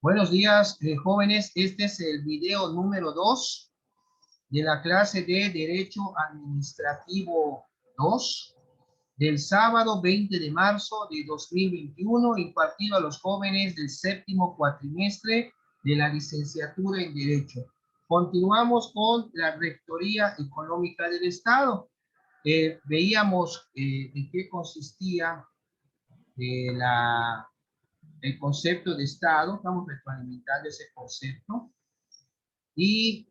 Buenos días, jóvenes. Este es el video número 2 de la clase de Derecho Administrativo 2 del sábado 20 de marzo de 2021, impartido a los jóvenes del séptimo cuatrimestre de la licenciatura en Derecho. Continuamos con la Rectoría Económica del Estado. Veíamos en qué consistía el concepto de Estado. Estamos retroalimentando ese concepto y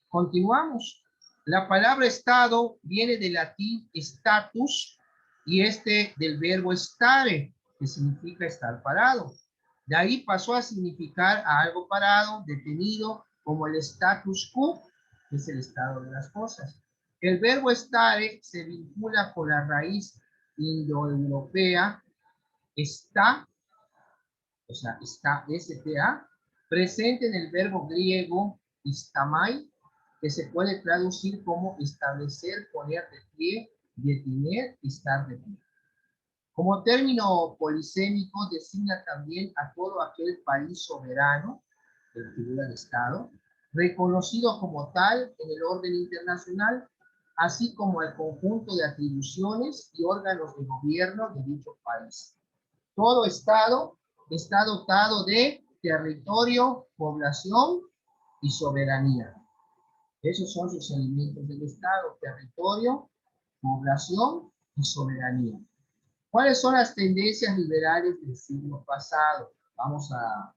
continuamos. La palabra Estado viene del latín status y del verbo stare, que significa estar parado. De ahí pasó a significar a algo parado, detenido, como el status quo, que es el estado de las cosas. El verbo stare se vincula con la raíz indoeuropea está, o sea, está STA, presente en el verbo griego istamai, que se puede traducir como establecer, poner de pie, detener, estar de pie. Como término polisémico designa también a todo aquel país soberano, de la figura de Estado, reconocido como tal en el orden internacional, así como al conjunto de atribuciones y órganos de gobierno de dicho país. Todo Estado está dotado de territorio, población y soberanía. Esos son sus elementos del Estado: territorio, población y soberanía. ¿Cuáles son las tendencias liberales del siglo pasado? Vamos a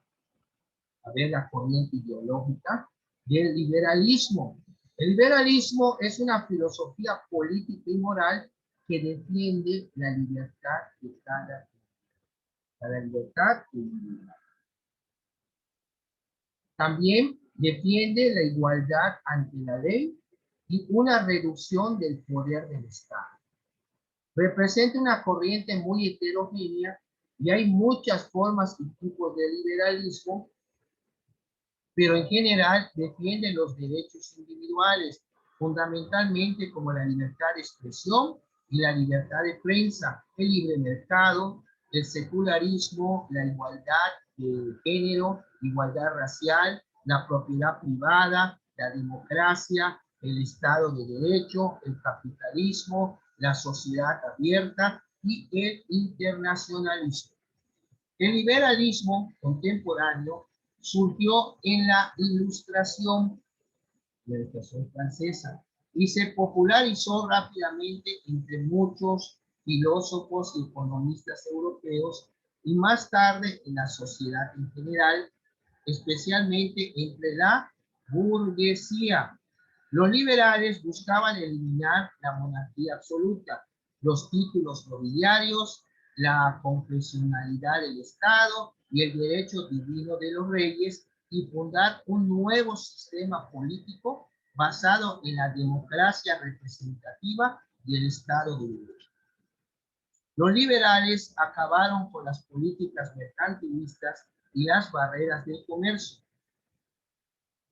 ver la corriente ideológica del liberalismo. El liberalismo es una filosofía política y moral que defiende la libertad de la libertad individual. También defiende la igualdad ante la ley y una reducción del poder del Estado. Representa una corriente muy heterogénea y hay muchas formas y tipos de liberalismo, pero en general defiende los derechos individuales, fundamentalmente como la libertad de expresión y la libertad de prensa, el libre mercado, el secularismo, la igualdad de género, igualdad racial, la propiedad privada, la democracia, el Estado de Derecho, el capitalismo, la sociedad abierta y el internacionalismo. El liberalismo contemporáneo surgió en la Ilustración francesa y se popularizó rápidamente entre muchos filósofos y economistas europeos y más tarde en la sociedad en general, especialmente entre la burguesía. Los liberales buscaban eliminar la monarquía absoluta, los títulos nobiliarios, la confesionalidad del Estado y el derecho divino de los reyes, y fundar un nuevo sistema político basado en la democracia representativa y el Estado de Derecho. Los liberales acabaron con las políticas mercantilistas y las barreras del comercio,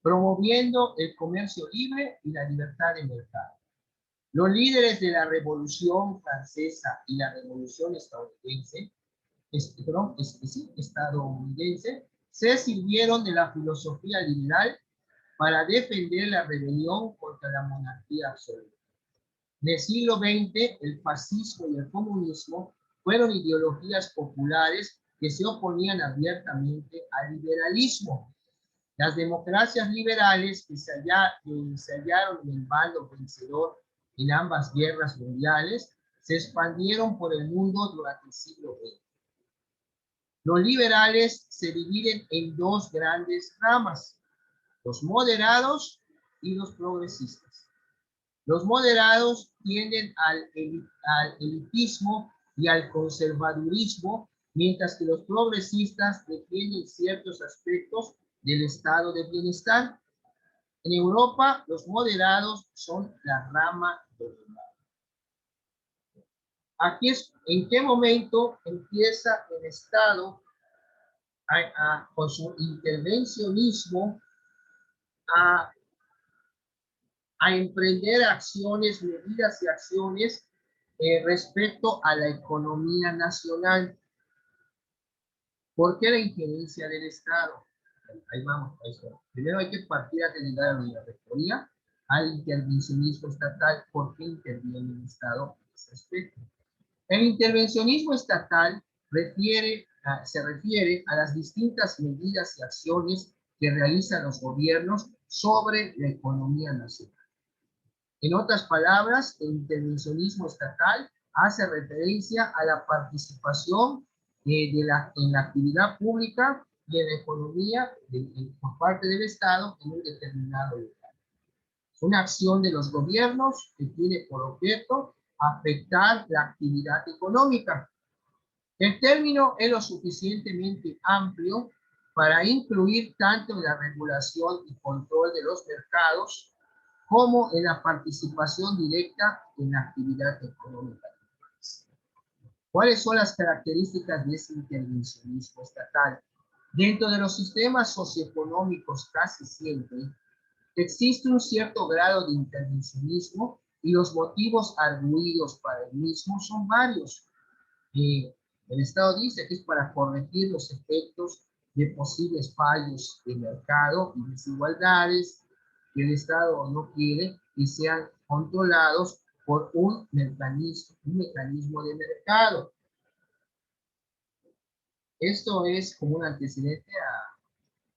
promoviendo el comercio libre y la libertad de mercado. Los líderes de la Revolución Francesa y la Revolución Estadounidense se sirvieron de la filosofía liberal para defender la rebelión contra la monarquía absoluta. En el siglo XX, el fascismo y el comunismo fueron ideologías populares que se oponían abiertamente al liberalismo. Las democracias liberales que se hallaron en el bando vencedor en ambas guerras mundiales se expandieron por el mundo durante el siglo XX. Los liberales se dividen en dos grandes ramas: los moderados y los progresistas. Los moderados tienden al elitismo y al conservadurismo, mientras que los progresistas defienden ciertos aspectos del estado de bienestar. En Europa, los moderados son la rama dominante. Aquí es en qué momento empieza el Estado con su intervencionismo a emprender acciones, medidas y acciones respecto a la economía nacional. ¿Por qué la injerencia del Estado? Ahí vamos, ahí está. Primero hay que partir a llegar a la rectoría al intervencionismo estatal. ¿Por qué interviene el Estado en ese aspecto? El intervencionismo estatal se refiere a las distintas medidas y acciones que realizan los gobiernos sobre la economía nacional. En otras palabras, el intervencionismo estatal hace referencia a la participación en la actividad pública y en la economía por parte del Estado en un determinado lugar. Es una acción de los gobiernos que tiene por objeto afectar la actividad económica. El término es lo suficientemente amplio para incluir tanto en la regulación y control de los mercados como en la participación directa en la actividad económica. ¿Cuáles son las características de ese intervencionismo estatal? Dentro de los sistemas socioeconómicos casi siempre existe un cierto grado de intervencionismo y los motivos arguidos para el mismo son varios. El Estado dice que es para corregir los efectos de posibles fallos de mercado y desigualdades que el Estado no quiere que sean controlados por un mecanismo de mercado. Esto es como un antecedente a...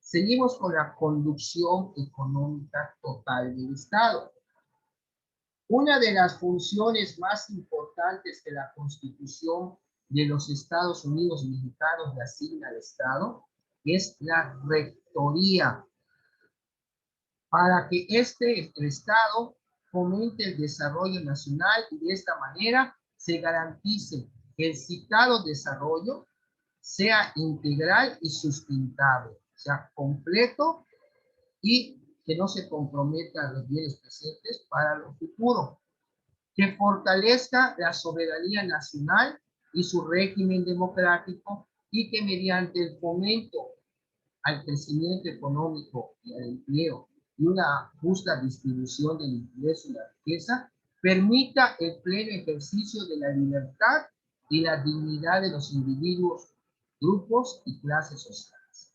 Seguimos con la conducción económica total del Estado. Una de las funciones más importantes que la Constitución de los Estados Unidos mexicanos le asigna al Estado es la rectoría, para que el Estado fomente el desarrollo nacional y de esta manera se garantice que el citado desarrollo sea integral y sustentable, sea completo y que no se comprometa los bienes presentes para lo futuro, que fortalezca la soberanía nacional y su régimen democrático y que mediante el fomento al crecimiento económico y al empleo y una justa distribución del ingreso y la riqueza, permita el pleno ejercicio de la libertad y la dignidad de los individuos, grupos y clases sociales.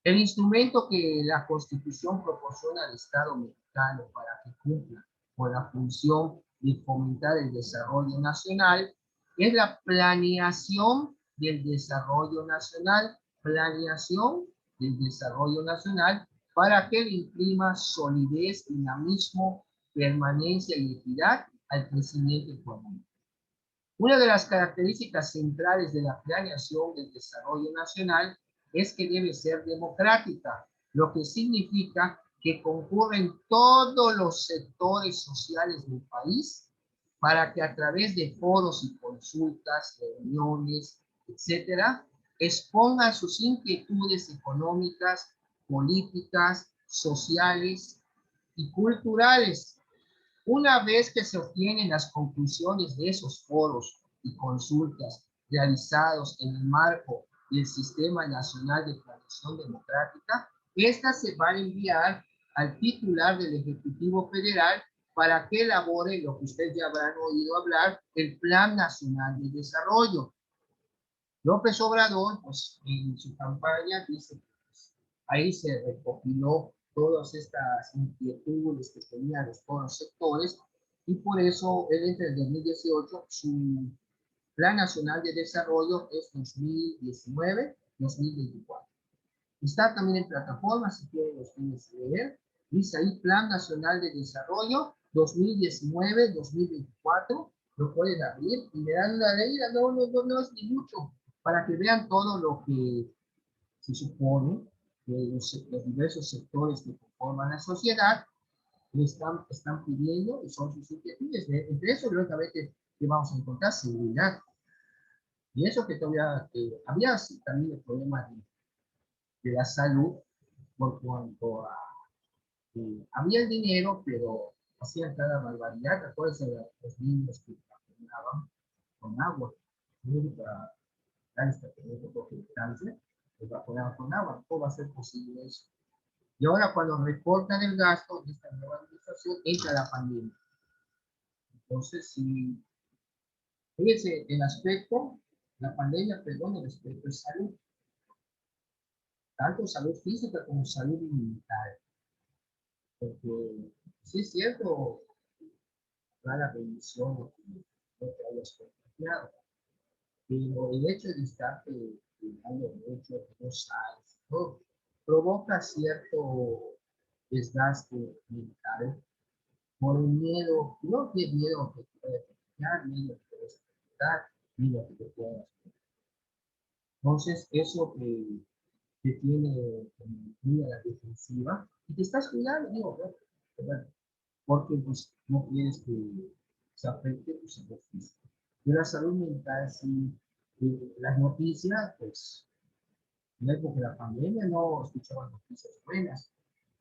El instrumento que la Constitución proporciona al Estado mexicano para que cumpla con la función de fomentar el desarrollo nacional es la planeación del desarrollo nacional, para que le imprima solidez, dinamismo, permanencia y equidad al crecimiento económico. Una de las características centrales de la planeación del desarrollo nacional es que debe ser democrática, lo que significa que concurren todos los sectores sociales del país para que a través de foros y consultas, reuniones, etcétera, expongan sus inquietudes económicas, políticas, sociales y culturales. Una vez que se obtienen las conclusiones de esos foros y consultas realizados en el marco del Sistema Nacional de Planeación Democrática, estas se van a enviar al titular del Ejecutivo Federal para que elabore lo que ustedes ya habrán oído hablar, el Plan Nacional de Desarrollo. López Obrador, pues en su campaña dice, pues, ahí se recopiló todas estas inquietudes que tenían todos los sectores y por eso él entre el 2018 su Plan Nacional de Desarrollo es 2019-2024. Está también en plataforma, si quieren los tienes que leer. Dice ahí Plan Nacional de Desarrollo 2019-2024. Lo pueden abrir y le dan una leída. No es ni mucho. Para que vean todo lo que se supone que los diversos sectores que conforman la sociedad están pidiendo y son sus inquietudes. Entre eso, lógicamente, que vamos a encontrar seguridad. Y eso que todavía había también el problema de la salud por cuanto a había el dinero, pero hacían cada barbaridad. Acuérdense de los niños que vacunaban con agua. Para dar este tratamiento de cáncer, los vacunaban con agua. ¿Cómo va a ser posible eso? Y ahora cuando recortan el gasto de esta nueva administración, entra la pandemia. Entonces, si fíjense el aspecto, la pandemia, perdón, el aspecto de salud. tanto salud física como salud mental. Porque sí es cierto, la bendición de que no te hayas contagiado, pero el hecho de estar cuidando mucho, no sabes, ¿no? Provoca cierto desgaste mental por el miedo, no que miedo que te pueda contagiar, miedo que te puedas afectar, miedo que te puedas. Entonces, eso te tiene como muy a la defensiva y te estás cuidando, digo, ¿no? ¿Verdad? Porque pues, no quieres que se afecte tu salud física. De la salud mental, sí, las noticias, pues, en la época de la pandemia no escuchaban noticias buenas,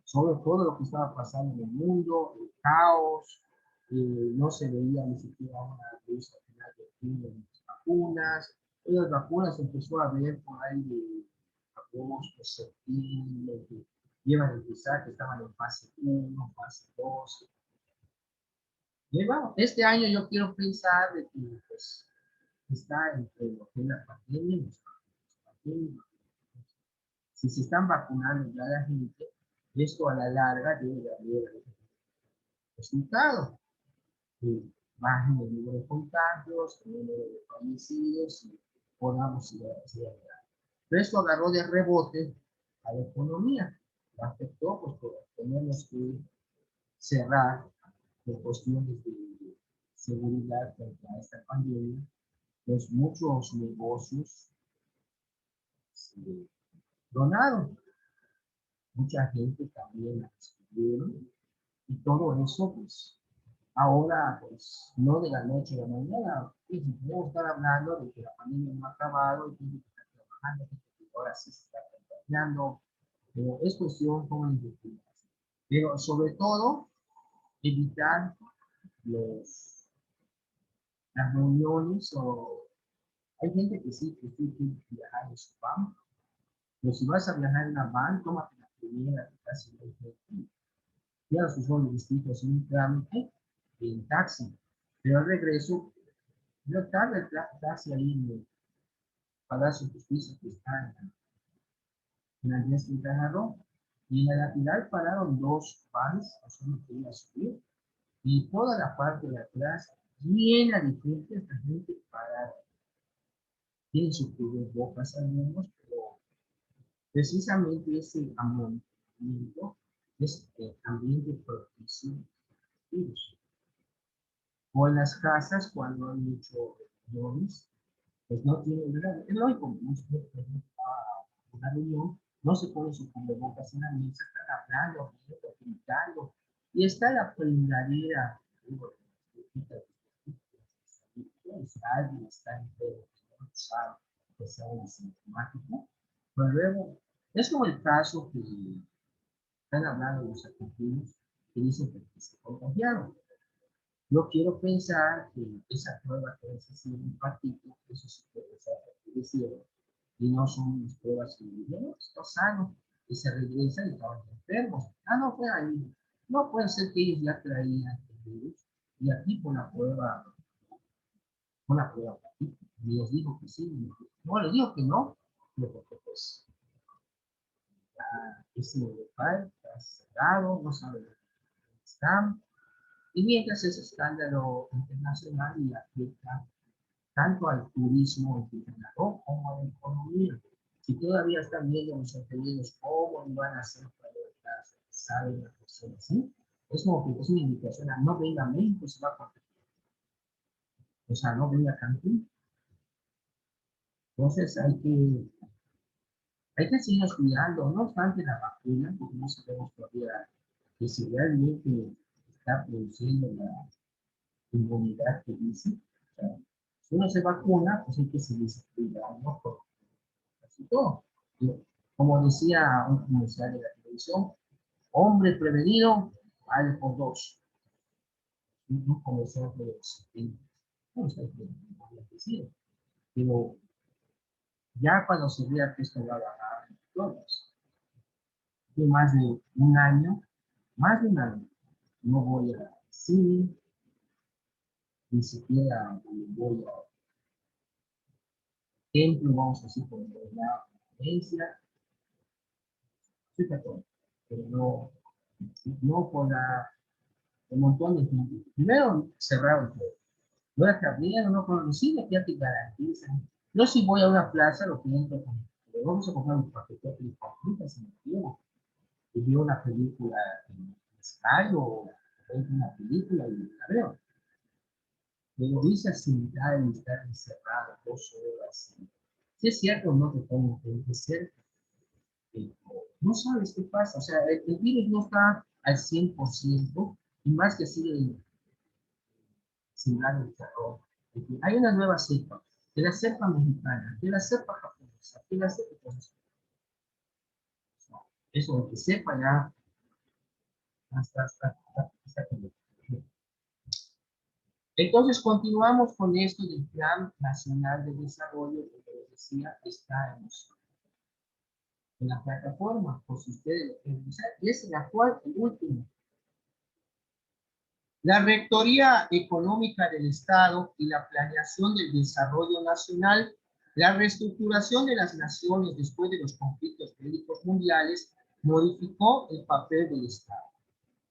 sobre todo lo que estaba pasando en el mundo, el caos, no se veía ni siquiera una luz al final del túnel de las vacunas. En las vacunas empezó a ver por ahí de agosto, septiembre, que iban a empezar, que estaban en fase 1, fase 2. Y bueno, este año yo quiero pensar de que pues, está entre lo que es la pandemia y los pandemia. Si se están vacunando ya la gente, esto a la larga debe haber resultados. Bajen el número de contagios, el número de fallecidos y podamos ir hacia allá. Pero esto agarró de rebote a la economía. La afectó, pues tenemos que cerrar por cuestiones de seguridad contra esta pandemia. Pues muchos negocios se donaron, mucha gente también la descubrieron y todo eso, pues ahora, pues no de la noche a la mañana, pues, podemos estar hablando de que la pandemia no ha acabado y que está trabajando, que ahora sí se está contagiando, pero es cuestión como investigación. Pero sobre todo, evitar los, las reuniones o hay gente que sí quiere viajar en su van, pero si vas a viajar en la van, tómate la primera que casi no hay gente. Ya sus son distintos en un trámite en taxi, pero al regreso, yo tarde el taxi ahí en el Palacio de Justicia que está en la Andrés Quintana Roo, y en la lateral pararon dos vans, o sea, no quería subir, y toda la parte de atrás llena de gente, esta gente parada. Tienen su cubrebocas algunos, pero precisamente ese amontonamiento es ambiente propicio al virus. O en las casas, cuando hay muchos reuniones, pues no tiene, es lógico, usted a una reunión, no se pone su cubrebocas en la mesa, están hablando, riendo, gritando, y está la pringadera, digo, pues alguien está enfermo, no sabe que sea un sintomático, pero luego, es como el caso que están hablando los argentinos que dicen que se contagiaron. Yo quiero pensar que esa prueba que es decir, un patito, eso sí puede ser reproducido y no son unas pruebas que no, está sano y se regresan y estaban enfermos. Ah, no fue ahí. No puede ser que ellos ya traían el virus y aquí con la prueba patito. Y les digo que sí, no les digo que no, pero porque pues ya ese local está cerrado, no saben dónde están. Y mientras ese escándalo internacional y afecta tanto al turismo en Quintana Roo como a la economía. Si todavía están viendo los hoteleros cómo van a hacer para lograr saben la persona así, es como que es una invitación a no venga a México, se va a contagiar. O sea, no venga a Cancún. Entonces hay que seguirnos cuidando, no obstante la vacuna, porque no sabemos todavía que si realmente está produciendo la inmunidad que dice. O sea, si uno se vacuna, pues hay que seguirse cuidando por casi todo. Como decía un comercial de la televisión, hombre prevenido vale por dos. Un comercial de los 70. No sé qué decir, pero ya cuando se vea que esto va a bajar todos, de más de un año, no voy a cine, ni siquiera voy a templo, vamos a decir, por la conferencia, soy católico, pero no por un montón de gente. Primero, cerraron todo. No era que abrieron, no conocía, que ya te garantizan. Yo si voy a una plaza, lo que entro con, vamos a comprar un paquete de papitas en el tiempo. Y veo una película en Sky o veo una película y la veo. Pero esa sentada y estar encerrado 2 horas. Si es cierto, no te pongo que cerca. No sabes qué pasa. O sea, el virus no está al 100% y más que sigue sin dar el terror. Hay una nueva cepa, que la cepa mexicana, que la cepa japonesa, que la cepa japonesa. Eso de que sepa ya hasta que entonces continuamos con esto del Plan Nacional de Desarrollo, que les decía, está en la plataforma, por si ustedes lo quieren usar, y es el actual, el último. La Rectoría Económica del Estado y la planeación del desarrollo nacional, la reestructuración de las naciones después de los conflictos bélicos mundiales, modificó el papel del Estado.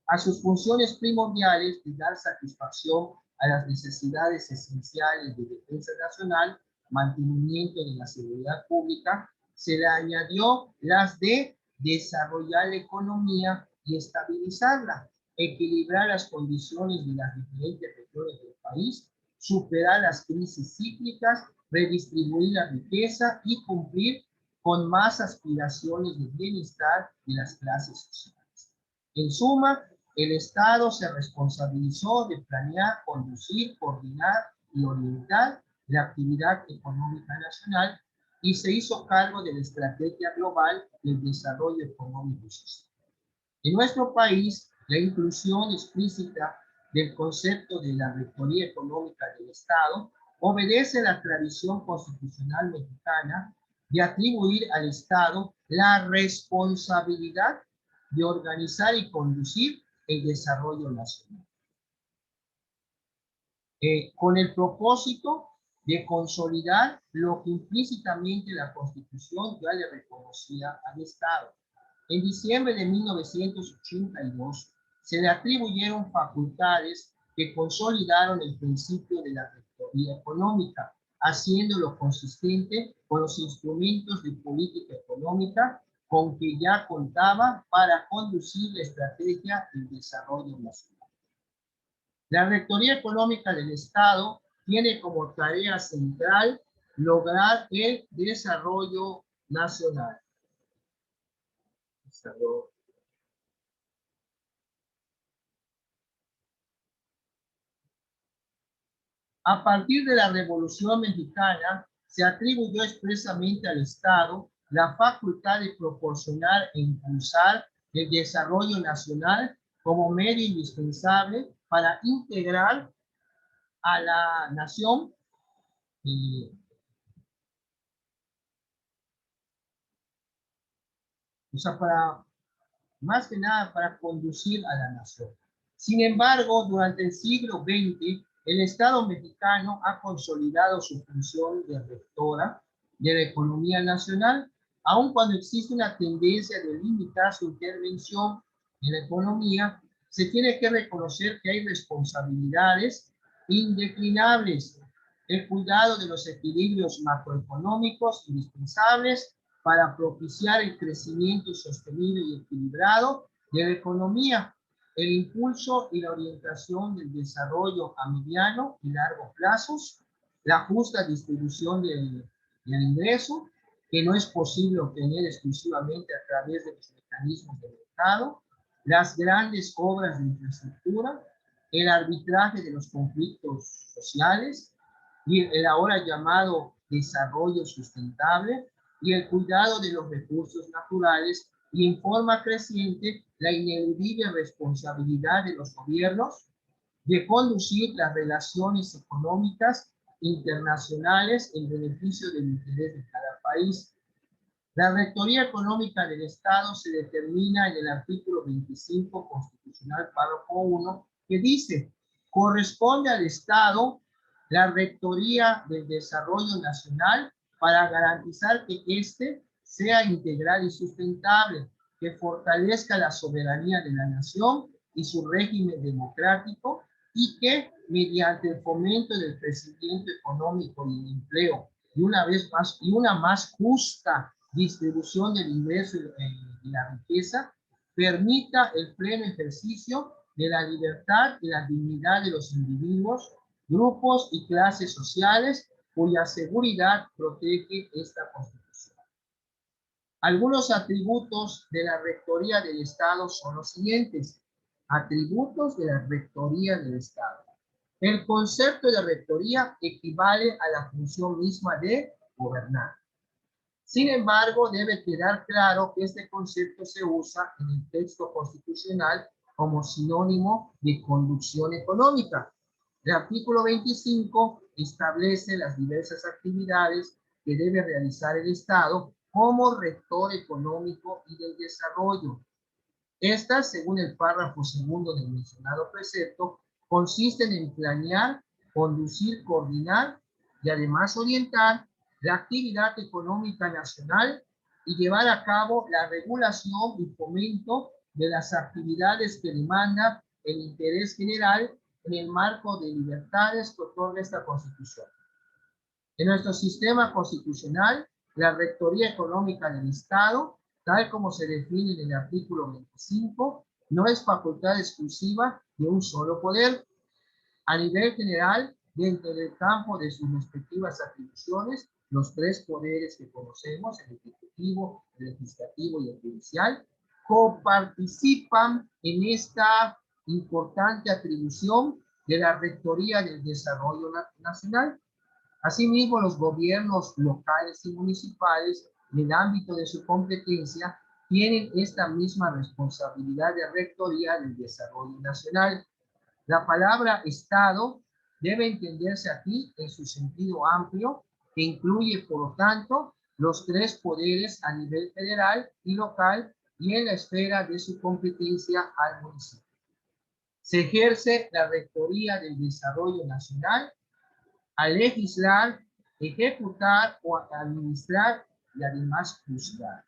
A sus funciones primordiales de dar satisfacción a las necesidades esenciales de defensa nacional, mantenimiento de la seguridad pública, se le añadió las de desarrollar la economía y estabilizarla, equilibrar las condiciones de las diferentes regiones del país, superar las crisis cíclicas, redistribuir la riqueza y cumplir con más aspiraciones de bienestar de las clases sociales. En suma, el Estado se responsabilizó de planear, conducir, coordinar y orientar la actividad económica nacional y se hizo cargo de la estrategia global del desarrollo económico y social. En nuestro país, la inclusión explícita del concepto de la Rectoría Económica del Estado obedece a la tradición constitucional mexicana de atribuir al Estado la responsabilidad de organizar y conducir el desarrollo nacional, con el propósito de consolidar lo que implícitamente la Constitución ya le reconocía al Estado. En diciembre de 1982 se le atribuyeron facultades que consolidaron el principio de la rectoría económica, haciéndolo consistente con los instrumentos de política económica con que ya contaba para conducir la estrategia del desarrollo nacional. La Rectoría Económica del Estado tiene como tarea central lograr el desarrollo nacional. A partir de la Revolución Mexicana, se atribuyó expresamente al Estado la facultad de proporcionar e impulsar el desarrollo nacional como medio indispensable para integrar a la nación o sea, más que nada para conducir a la nación. Sin embargo, durante el siglo XX, el Estado mexicano ha consolidado su función de rectora de la economía nacional, aun cuando existe una tendencia de limitar su intervención en la economía, se tiene que reconocer que hay responsabilidades indeclinables. El cuidado de los equilibrios macroeconómicos indispensables para propiciar el crecimiento sostenido y equilibrado de la economía, el impulso y la orientación del desarrollo a mediano y largo plazos, la justa distribución del ingreso, que no es posible obtener exclusivamente a través de los mecanismos del mercado, las grandes obras de infraestructura, el arbitraje de los conflictos sociales y el ahora llamado desarrollo sustentable, y el cuidado de los recursos naturales, y en forma creciente la ineludible responsabilidad de los gobiernos de conducir las relaciones económicas internacionales en beneficio del interés de cada país. La Rectoría Económica del Estado se determina en el artículo 25 constitucional, párrafo 1, que dice: corresponde al Estado la Rectoría del Desarrollo Nacional para garantizar que éste sea integral y sustentable, que fortalezca la soberanía de la nación y su régimen democrático, y que mediante el fomento del crecimiento económico y el empleo y una más justa distribución del ingreso y la riqueza, permita el pleno ejercicio de la libertad y la dignidad de los individuos, grupos y clases sociales cuya seguridad protege esta Constitución. Algunos atributos de la Rectoría del Estado son los siguientes. Atributos de la Rectoría del Estado. El concepto de rectoría equivale a la función misma de gobernar. Sin embargo, debe quedar claro que este concepto se usa en el texto constitucional como sinónimo de conducción económica. El artículo 25 establece las diversas actividades que debe realizar el Estado como rector económico y del desarrollo. Estas, según el párrafo segundo del mencionado precepto, consisten en planear, conducir, coordinar y además orientar la actividad económica nacional y llevar a cabo la regulación y fomento de las actividades que demanda el interés general en el marco de libertades que otorga esta Constitución. En nuestro sistema constitucional, la Rectoría Económica del Estado, tal como se define en el artículo 25, no es facultad exclusiva de un solo poder. A nivel general, dentro del campo de sus respectivas atribuciones, los tres poderes que conocemos, el Ejecutivo, el Legislativo y el Judicial, coparticipan en esta importante atribución de la Rectoría del Desarrollo Nacional. Asimismo, los gobiernos locales y municipales, en el ámbito de su competencia, tienen esta misma responsabilidad de rectoría del desarrollo nacional. La palabra Estado debe entenderse aquí en su sentido amplio, que incluye, por lo tanto, los tres poderes a nivel federal y local y en la esfera de su competencia al municipio. Se ejerce la rectoría del desarrollo nacional a legislar, ejecutar o administrar y además juzgar.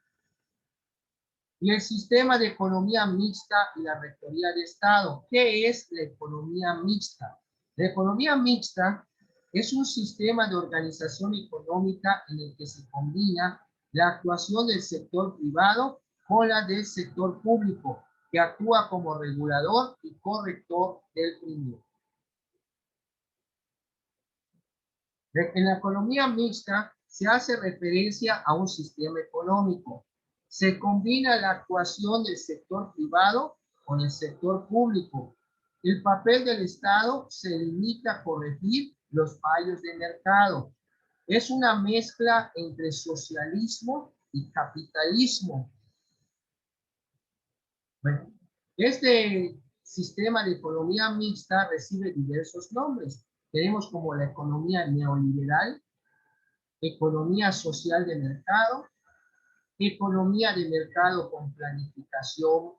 Y el sistema de economía mixta y la rectoría de Estado. ¿Qué es la economía mixta? La economía mixta es un sistema de organización económica en el que se combina la actuación del sector privado con la del sector público, que actúa como regulador y corrector del primero. En la economía mixta se hace referencia a un sistema económico. Se combina la actuación del sector privado con el sector público. El papel del Estado se limita a corregir los fallos de mercado. Es una mezcla entre socialismo y capitalismo. Bueno, este sistema de economía mixta recibe diversos nombres. Tenemos como la economía neoliberal, economía social de mercado, economía de mercado con planificación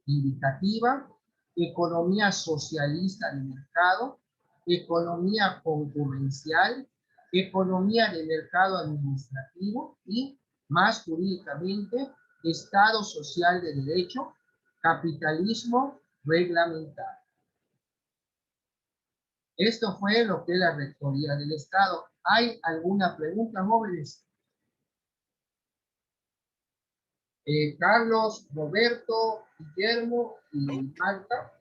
indicativa, economía socialista de mercado, economía concurrencial, economía de mercado administrativo y, más jurídicamente, Estado social de derecho, capitalismo reglamentario. Esto fue lo que es la Rectoría del Estado. ¿Hay alguna pregunta, jóvenes? Carlos, Roberto, Guillermo y Marta.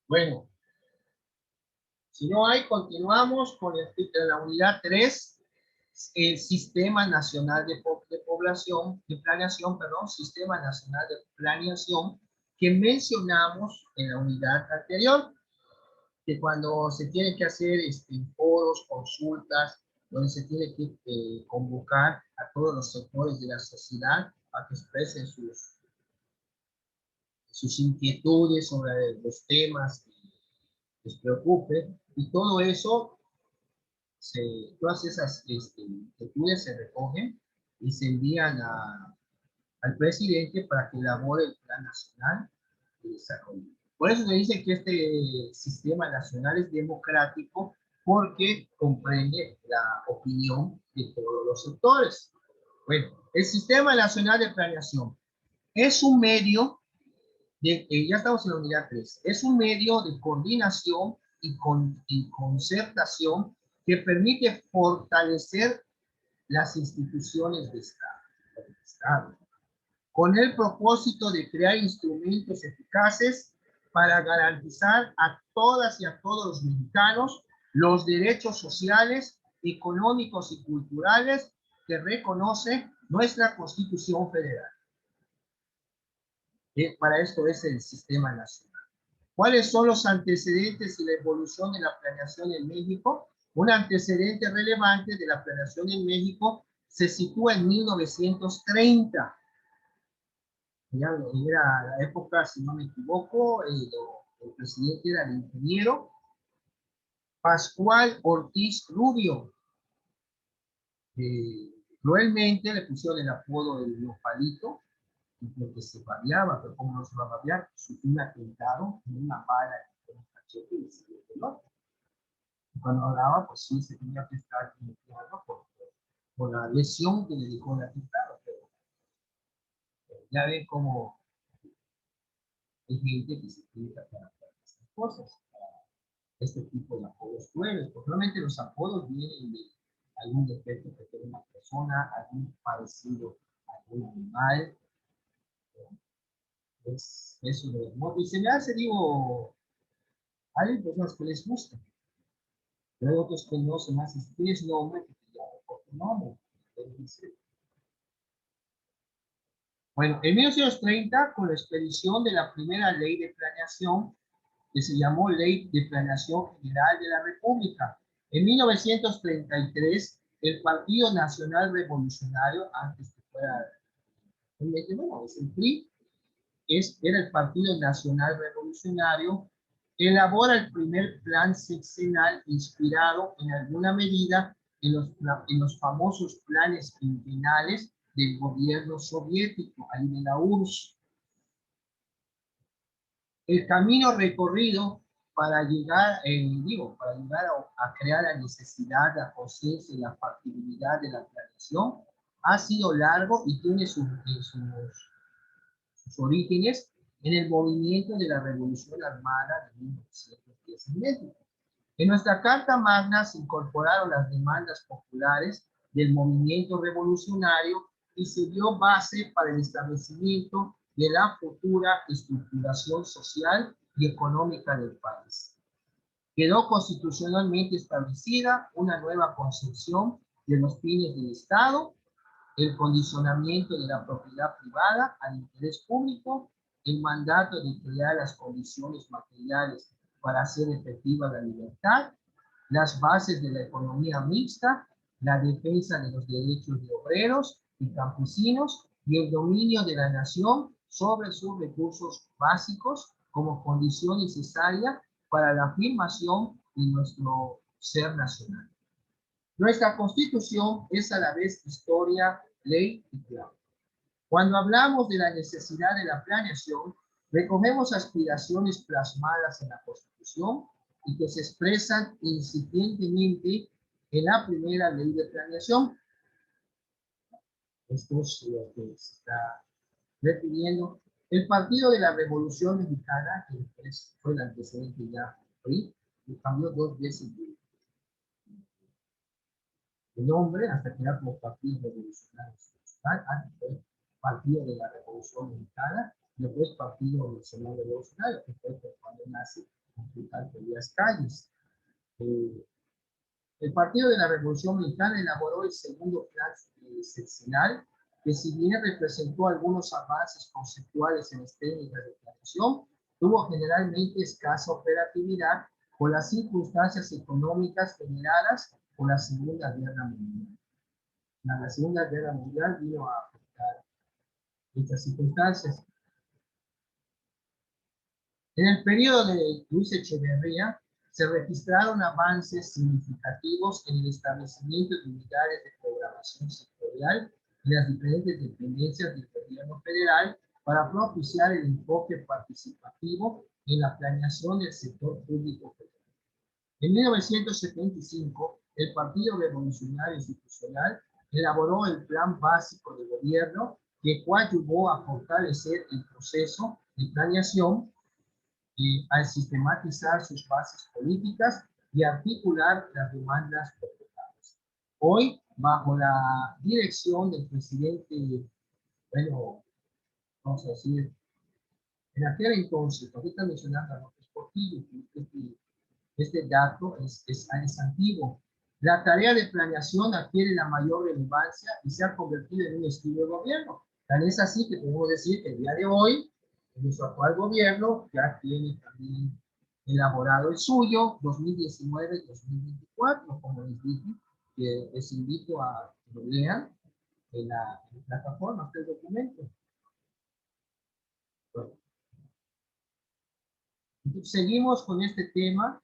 Bueno, si no hay, continuamos con la unidad 3, el Sistema Nacional de Población, de Planeación, perdón, Sistema Nacional de Planeación, que mencionamos en la unidad anterior, que cuando se tiene que hacer foros, consultas, donde se tiene que convocar a todos los sectores de la sociedad para que expresen sus inquietudes sobre los temas que les preocupen, y todo eso, todas esas inquietudes se recogen y se envían al presidente para que elabore el Plan Nacional de Desarrollo. Por eso se dice que este sistema nacional es democrático porque comprende la opinión de todos los sectores. Bueno, el Sistema Nacional de Planeación es un medio ya estamos en la unidad 3, es un medio de coordinación y concertación que permite fortalecer las instituciones de Estado, con el propósito de crear instrumentos eficaces para garantizar a todas y a todos los mexicanos los derechos sociales, económicos y culturales que reconoce nuestra Constitución Federal. Para esto es el Sistema Nacional. ¿Cuáles son los antecedentes y la evolución de la planeación en México? Un antecedente relevante de la planeación en México se sitúa en 1930. Ya era la época, si no me equivoco, el presidente era el ingeniero Pascual Ortiz Rubio. Cruelmente le pusieron el apodo de Nopalito, porque se babeaba, pero como no se va a babear, sufrió un atentado en una bala en el cachete y se le peló. Cuando hablaba, pues sí, se tenía que estar limpiando por la lesión que le dejó el atentado, pero ya ven cómo hay gente que se utiliza para estas cosas, para este tipo de apodos crueles, porque realmente los apodos vienen de algún defecto que tiene una persona, algún parecido a algún animal, es eso de ¿no? Y se me hace, digo, hay personas que les gusta, pero hay otros que no se me hace, si tienes nombre, que te llaman por tu nombre. Bueno, en 1930, con la expedición de la primera ley de planeación, que se llamó Ley de Planeación General de la República. En 1933, el Partido Nacional Revolucionario, antes que fuera, bueno, es el PRI, era el Partido Nacional Revolucionario, elabora el primer plan sexenal inspirado en alguna medida en los famosos planes quinquenales del gobierno soviético, ahí de la URSS. El camino recorrido para llegar, para llegar a crear la necesidad, la conciencia y la factibilidad de la planeación ha sido largo y tiene sus orígenes en el movimiento de la Revolución Armada de 1910 en México. En nuestra Carta Magna se incorporaron las demandas populares del movimiento revolucionario y se dio base para el establecimiento de la futura estructuración social y económica del país. Quedó constitucionalmente establecida una nueva concepción de los fines del Estado, el condicionamiento de la propiedad privada al interés público, el mandato de crear las condiciones materiales para hacer efectiva la libertad, las bases de la economía mixta, la defensa de los derechos de obreros y campesinos y el dominio de la nación sobre sus recursos básicos como condición necesaria para la afirmación de nuestro ser nacional. Nuestra Constitución es a la vez historia, ley y plan. Cuando hablamos de la necesidad de la planeación, recogemos aspiraciones plasmadas en la Constitución y que se expresan incipientemente en la primera ley de planeación. Esto es lo que se está refiriendo. El Partido de la Revolución Mexicana, que fue el antecedente ya, cambió dos veces de nombre hasta quedar como Partido Revolucionario Institucional, antes fue Partido de la Revolución Mexicana, después Partido Nacional Revolucionario, que fue cuando nace Hospital Elías Calles. El Partido de la Revolución Mexicana elaboró el segundo plan sexenal, que si bien representó algunos avances conceptuales en las técnicas de planeación, tuvo generalmente escasa operatividad por las circunstancias económicas generadas por la Segunda Guerra Mundial. La Segunda Guerra Mundial vino a afectar estas circunstancias. En el periodo de Luis Echeverría se registraron avances significativos en el establecimiento de unidades de programación sectorial en las diferentes dependencias del gobierno federal para propiciar el enfoque participativo en la planeación del sector público federal. En 1975, el Partido Revolucionario Institucional elaboró el Plan Básico de Gobierno que coadyuvó a fortalecer el proceso de planeación al sistematizar sus bases políticas y articular las demandas populares. Hoy, bajo la dirección del presidente, bueno, vamos a decir, en aquel entonces, ahorita mencionando a López Portillo, este dato es antiguo. La tarea de planeación adquiere la mayor relevancia y se ha convertido en un estilo de gobierno. Tan es así que podemos decir que el día de hoy, nuestro actual gobierno ya tiene también elaborado el suyo, 2019-2024, como les dije, que les invito a que lo lean en la plataforma del documento. Bueno, entonces, seguimos con este tema.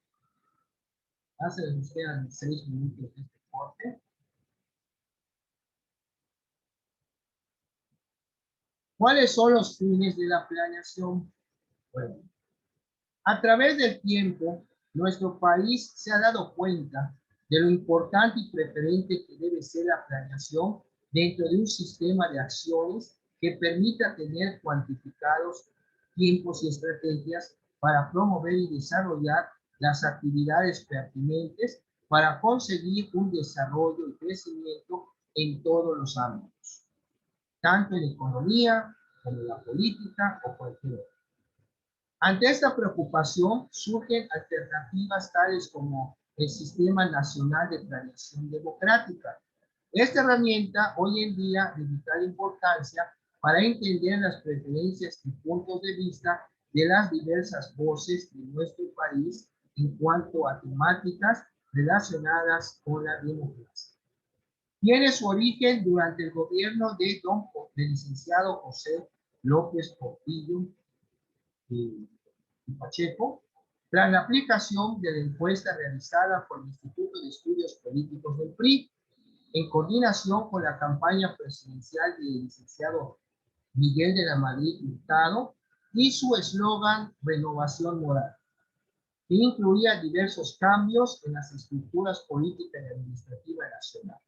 Hace nos quedan 6 minutos de este corte. ¿Cuáles son los fines de la planeación? Bueno, a través del tiempo, nuestro país se ha dado cuenta de lo importante y preferente que debe ser la planeación dentro de un sistema de acciones que permita tener cuantificados tiempos y estrategias para promover y desarrollar las actividades pertinentes para conseguir un desarrollo y crecimiento en todos los ámbitos, tanto en economía como en la política o cualquier otro. Ante esta preocupación surgen alternativas tales como el Sistema Nacional de Planeación Democrática. Esta herramienta hoy en día de vital importancia para entender las preferencias y puntos de vista de las diversas voces de nuestro país en cuanto a temáticas relacionadas con la democracia. Tiene su origen durante el gobierno del licenciado José López Portillo y Pacheco, tras la aplicación de la encuesta realizada por el Instituto de Estudios Políticos del PRI, en coordinación con la campaña presidencial del licenciado Miguel de la Madrid Hurtado y su eslogan Renovación Moral, que incluía diversos cambios en las estructuras políticas y administrativas nacionales.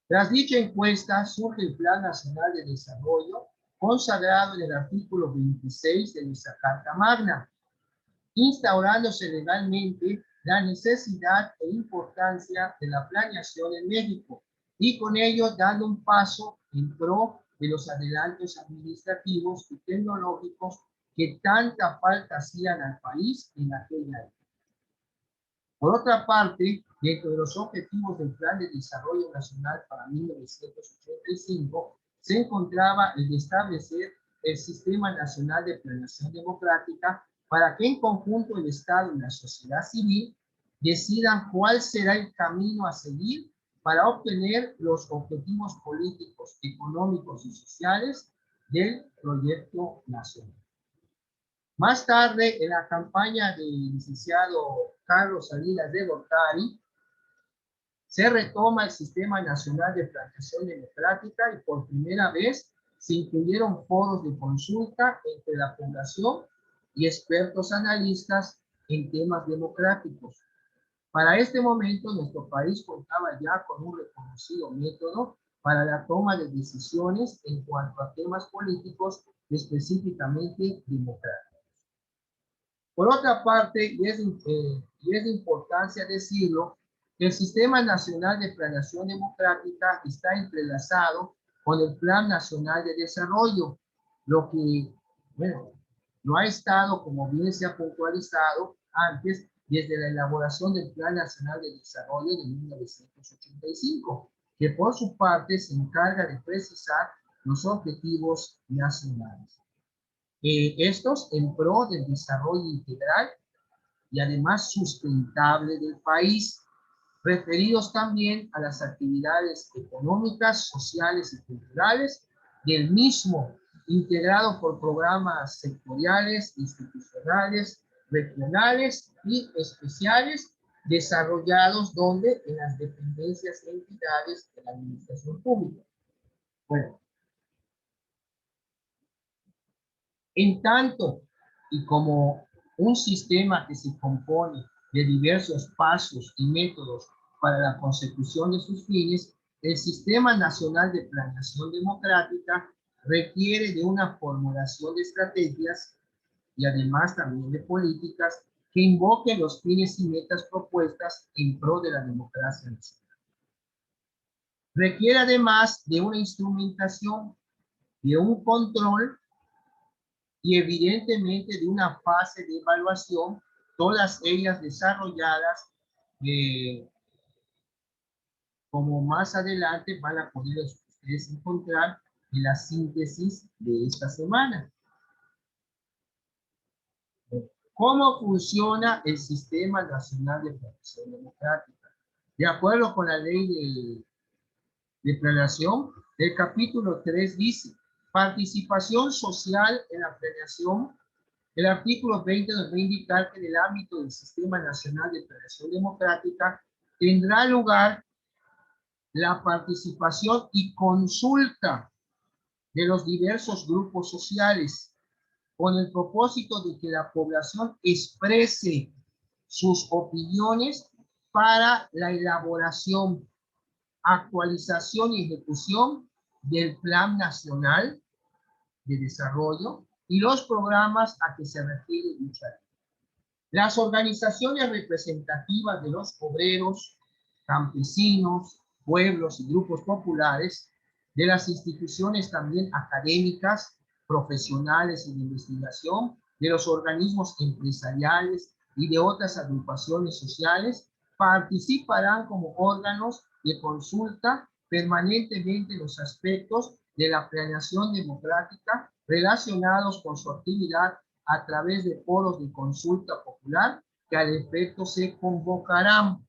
Tras dicha encuesta surge el Plan Nacional de Desarrollo, consagrado en el artículo 26 de nuestra Carta Magna, instaurándose legalmente la necesidad e importancia de la planeación en México y con ello dando un paso en pro de los adelantos administrativos y tecnológicos que tanta falta hacían al país en aquella época. Por otra parte, dentro de los objetivos del Plan de Desarrollo Nacional para 1985, se encontraba el de establecer el Sistema Nacional de Planeación Democrática para que en conjunto el Estado y la sociedad civil decidan cuál será el camino a seguir para obtener los objetivos políticos, económicos y sociales del proyecto nacional. Más tarde, en la campaña del licenciado Carlos Salinas de Gortari, se retoma el Sistema Nacional de Planeación Democrática y por primera vez se incluyeron foros de consulta entre la población y expertos analistas en temas democráticos. Para este momento, nuestro país contaba ya con un reconocido método para la toma de decisiones en cuanto a temas políticos específicamente democráticos. Por otra parte, y es de importancia decirlo, el Sistema Nacional de Planeación Democrática está entrelazado con el Plan Nacional de Desarrollo, lo que, bueno, no ha estado, como bien se ha puntualizado antes, desde la elaboración del Plan Nacional de Desarrollo de 1985, que por su parte se encarga de precisar los objetivos nacionales. Estos en pro del desarrollo integral y además sustentable del país, referidos también a las actividades económicas, sociales y culturales del mismo, integrado por programas sectoriales, institucionales, regionales y especiales, desarrollados donde en las dependencias e entidades de la administración pública. Bueno, en tanto y como un sistema que se compone de diversos pasos y métodos para la consecución de sus fines, el Sistema Nacional de Planeación Democrática requiere de una formulación de estrategias y además también de políticas que invoquen los fines y metas propuestas en pro de la democracia nacional. Requiere además de una instrumentación, de un control y evidentemente de una fase de evaluación, todas ellas desarrolladas como más adelante van a poder ustedes encontrar en la síntesis de esta semana. ¿Cómo funciona el Sistema Nacional de Planeación Democrática? De acuerdo con la ley de planeación, el capítulo 3 dice, participación social en la planeación. El artículo 20 nos va a indicar que en el ámbito del Sistema Nacional de Planeación Democrática tendrá lugar la participación y consulta de los diversos grupos sociales con el propósito de que la población exprese sus opiniones para la elaboración, actualización y ejecución del Plan Nacional de Desarrollo y los programas a que se refiere dicha ley. Las organizaciones representativas de los obreros, campesinos, pueblos y grupos populares, de las instituciones también académicas, profesionales y de investigación, de los organismos empresariales y de otras agrupaciones sociales, participarán como órganos de consulta permanentemente en los aspectos de la planeación democrática relacionados con su actividad a través de foros de consulta popular que al efecto se convocarán.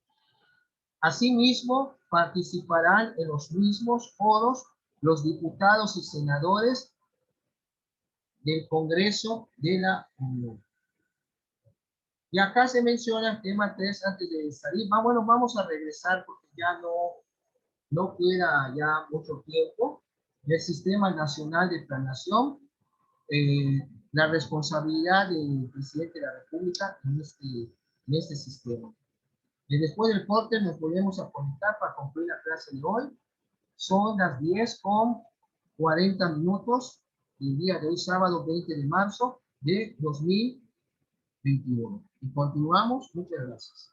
Asimismo, participarán en los mismos foros los diputados y senadores del Congreso de la Unión. Y acá se menciona el tema 3 antes de salir. Bueno, vamos a regresar porque ya no queda ya mucho tiempo. El Sistema Nacional de Planeación, la responsabilidad del presidente de la República en este sistema. Y después del corte nos volvemos a conectar para concluir la clase de hoy. Son las 10:40 el día de hoy, sábado 20 de marzo de 2021. Y continuamos. Muchas gracias.